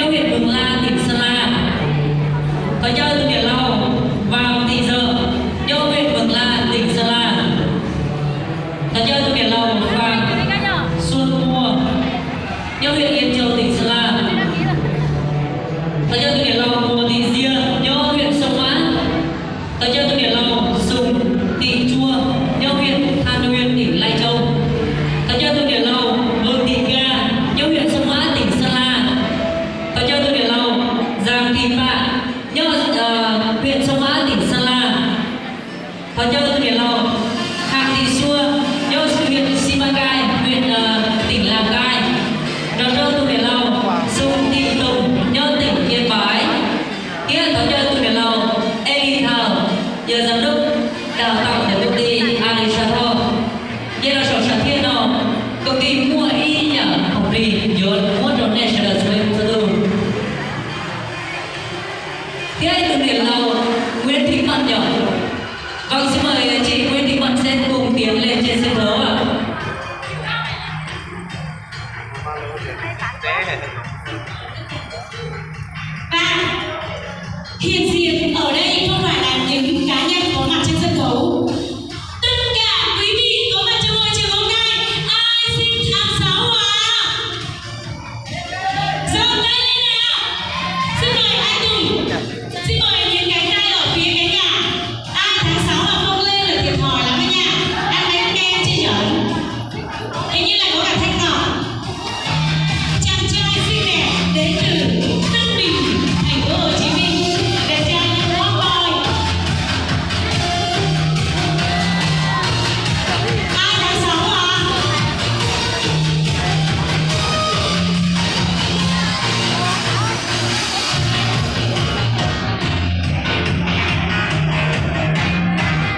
huyện Mường La, tỉnh Sơn La. Có chơi từ biển Lâu vào tỷ giờ do huyện Mường La, tỉnh Sơn La. Có chơi từ biển Lâu vào Xuân Mùa do huyện Yên Châu, tỉnh Sơn La. Có chơi từ biển Lâu mùa thị Ria do huyện Sông Mã. Có chơi từ biển Lâu Sùng thị Chua do huyện Than Uyên, tỉnh Lai Châu. Có chơi từ biển Lâu Mường Thị Ga do huyện Sông Mã, tỉnh Sơn La. Có chơi từ biển Lâu Giàng Thị Bạ do huyện Sông Mã, tỉnh Sơn La. Có chơi từ biển Lâu Hạc Thị Xua do huyện Simacai, huyện tỉnh Lào Cai. Trò chơi từ biển Lâu Sùng Thị Tùng do tỉnh Yên Bái. Hiện có chơi từ biển Lâu Eli Thảo giờ giám đốc đào tạo tại công ty Alishato. Giờ là sở sản thiên đó công ty mua y nhà học đi dồn mua trốn này sẽ được với một từ. Thế anh từ biển Lâu Nguyễn Thị Mận nhỉ? Vâng, xin mời chị Nguyễn Thị Mận sẽ cùng tiến lên trên sân khấu ạ. Và hiện diện ở đây không phải là những cá nhân có mặt trên sân khấu. Tất cả quý vị có mặt trong buổi chiều hôm nay, ai sinh tháng 6 à? Giơ tay lên nào. Xin mời anh Tùng. Xin mời những cánh tay ở phía cánh gà. Ai tháng 6 mà không lên là thiệt thòi lắm đấy nha. Ăn bánh kem chứ giỡn. Hình như là có cả thanh ngọc. Chàng trai xinh đẹp đến từ Tân Bình, thành phố Hồ Chí Minh. Đẹp trai như hot boy. Ai tháng 6 à?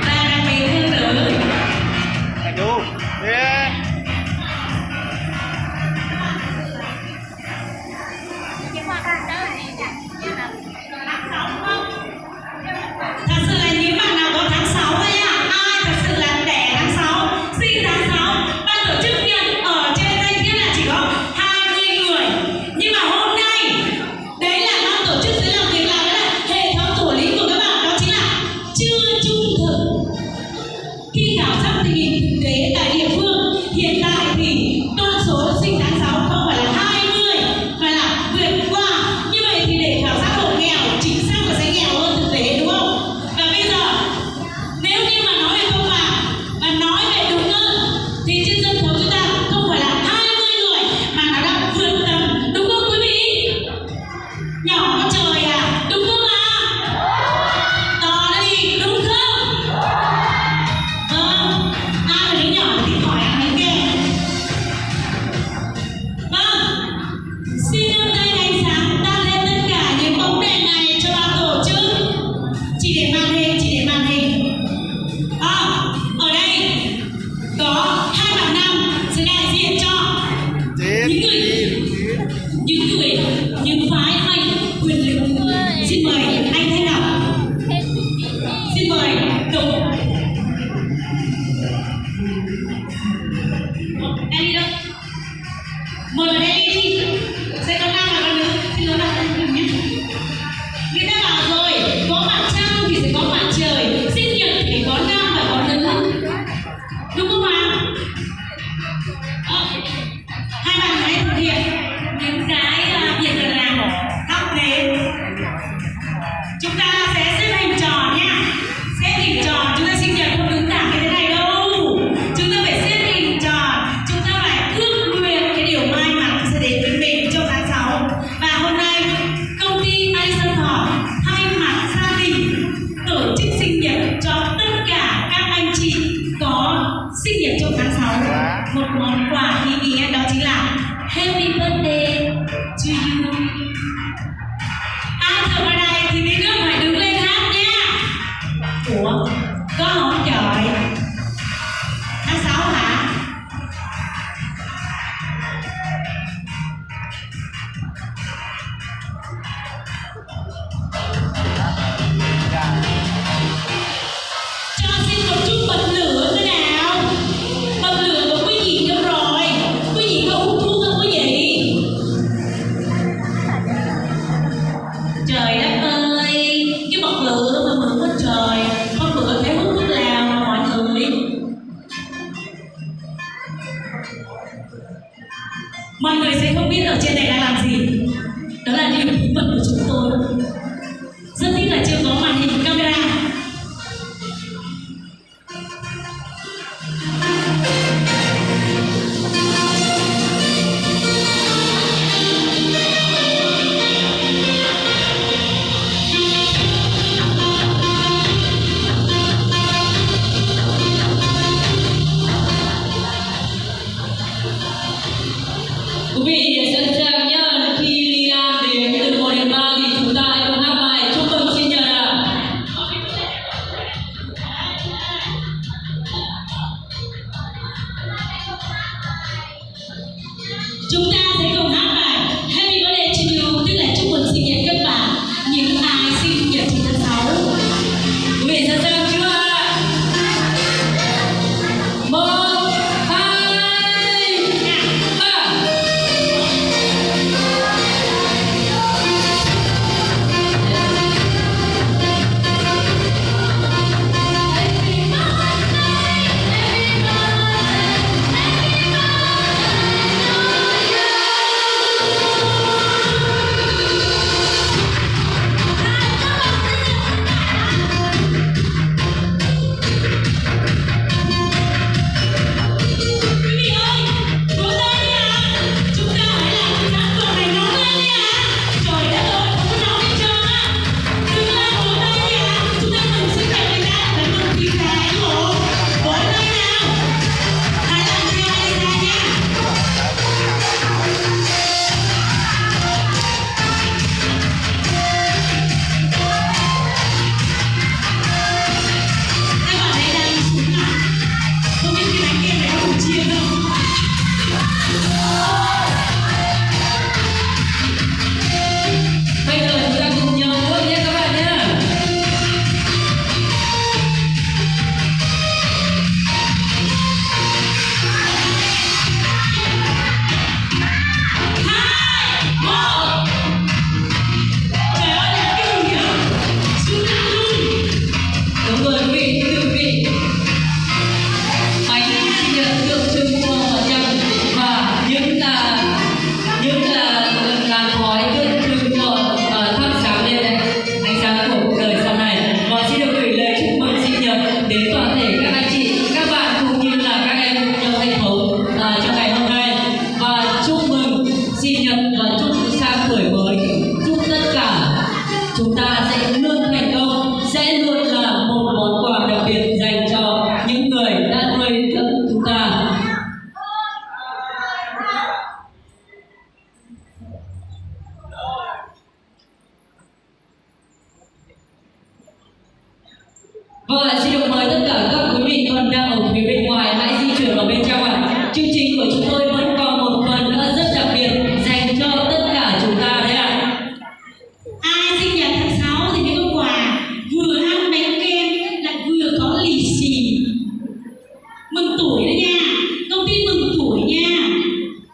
Và đặc biệt hơn nữa, Thầy chú. Yeah. thật sự là những bạn nào có tháng 6 thôi nha. Ai thật sự là đẻ tháng 6, sinh tháng 6, ban tổ chức nhận ở trên đây kia là chỉ có 20 người. Nhưng mà hôm nay đấy là ban tổ chức sẽ làm việc làm đấy là hệ thống tổ lý của các bạn, đó chính là chưa trung thực. Khi khảo sát tình hình thực tế tại địa phương, hiện tại thì con số sinh tháng 6 không phải là 20 mà là vượt qua. Như vậy thì để khảo sát hộ nghèo chính xác là sẽ nghèo hơn thực tế, đúng không? Và bây giờ nếu như mà nói về công bằng và nói về đúng hơn thì trên sân khấu chúng ta không phải là 20 người mà nó đã vượt tầm, đúng không quý vị? Nhỏ con trời à, đúng không ạ? To nó đi, đúng không? Vâng, ai mà đứa nhỏ thì hỏi ăn bánh kem. Vâng, xin đưa tay ánh sáng đan lên tất cả những bóng đèn này cho ban tổ chức. Chỉ để màn hình, chỉ để màn hình. Ở đây có hai bạn nam sẽ đại diện cho những phái mạnh quyền lực. Xin mời anh Thanh Ngọc. Xin mời Tùng. Em đi đâu? Mời bạn em đi. Sẽ có nam và con nữ. Xin lỗi bạn Tùng nhé. Người ta bảo rồi, có mặt trăng thì sẽ có mặt trời, sinh nhật thì có nam và có nữ. Đúng không ạ? Hai bạn hãy thực hiện những cái việc cần làm trên này đang làm gì? Đó là điều bí mật của chúng tôi. Rất tiếc là chưa có màn hình camera. Quý vị sẵn sàng nhá, khi Lia đến từ 1 đến 3 thì chúng ta hãy cùng hát bài chúc mừng sinh nhật ạ. Chúng ta sẽ cùng hát bài Happy Birthday to you, tức là chúc mừng sinh nhật các bạn, những ai sinh nhật trên tháng 6. Quý vị sẵn sàng chưa ạ? 1, 2, 3. Quý vị ơi, vỗ tay đi ạ. Chúng ta hãy làm cái tháng tuần này nóng lên đi ạ. Trời đất ơi, không có nóng hết trơn á. Đừng làm vỗ tay đi ạ. Chúng ta mừng sinh nhật người ta phải mừng vì là anh hộ. Vỗ tay nào. Hãy làm theo anh ra nha. Các bạn hãy đang xuống ạ. Không biết cái bánh kem này có đủ chiên không? Bây giờ chúng ta cùng nhau vui nhé các bạn nhé. Hai, một. Trời ơi, là cái gì nhỉ? Xuống nào luôn. Đúng rồi quý vị, thưa quý vị. Bánh sinh nhật tượng trưng cho mặt trăng và những làn khói tượng trưng cho thắp sáng lên đây ánh sáng của cuộc đời sau này. Và xin được gửi lời chúc mừng sinh nhật đến toàn thể các anh chị, các bạn cũng như là các em trong thành phố trong ngày hôm nay. Và chúc mừng sinh nhật và chúc sang tuổi mới. Chúc tất cả chúng ta sẽ luôn thành công, sẽ luôn là một món quà đặc biệt dành cho những người đã nuôi dưỡng chúng ta. Vâng ạ, xin được mời tất cả các quý vị còn đang ở phía bên ngoài hãy di chuyển vào bên trong ạ. Chương trình của chúng tôi vẫn còn một phần nữa rất đặc biệt dành cho tất cả chúng ta đấy ạ. Ai sinh nhật tháng 6 thì có quà, vừa ăn bánh kem lại vừa có lì xì. Mừng tuổi đấy nha, công ty mừng tuổi nha.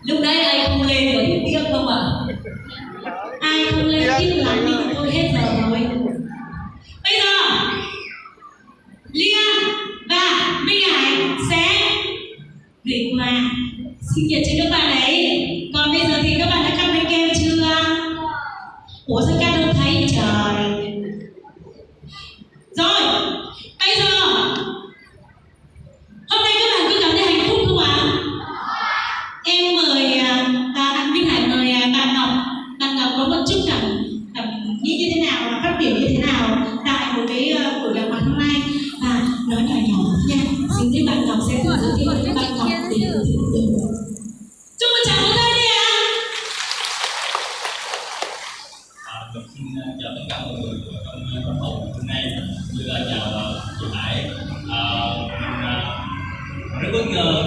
Lúc nãy ai không lên có thể tiếc không ạ? Ai không lên tiếp lắm nhưng tôi hết giờ rồi. Bây giờ Lia và Minh Hải sẽ gửi quà sinh nhật cho các bạn ấy. Còn bây giờ thì các bạn đã cắt bánh kem chưa? Ủa sao cắt không thấy trời. Rồi, bây giờ hôm nay các bạn cứ cảm thấy hạnh phúc không ạ? Em mời anh Minh Hải mời bạn Ngọc. Bạn Ngọc có một chút cảm nghĩ như thế nào và phát biểu như thế nào tại một cái buổi gặp mặt hôm nay, và nói nhỏ nhỏ nha. Xin với bạn Ngọc sẽ tự giới thiệu với bạn Ngọc để tự tin. Chúc một tràng vỗ tay đi ạ. Mình xin chào tất cả mọi người trong văn phòng hôm nay, như là chào chị Hải. Mình rất bất ngờ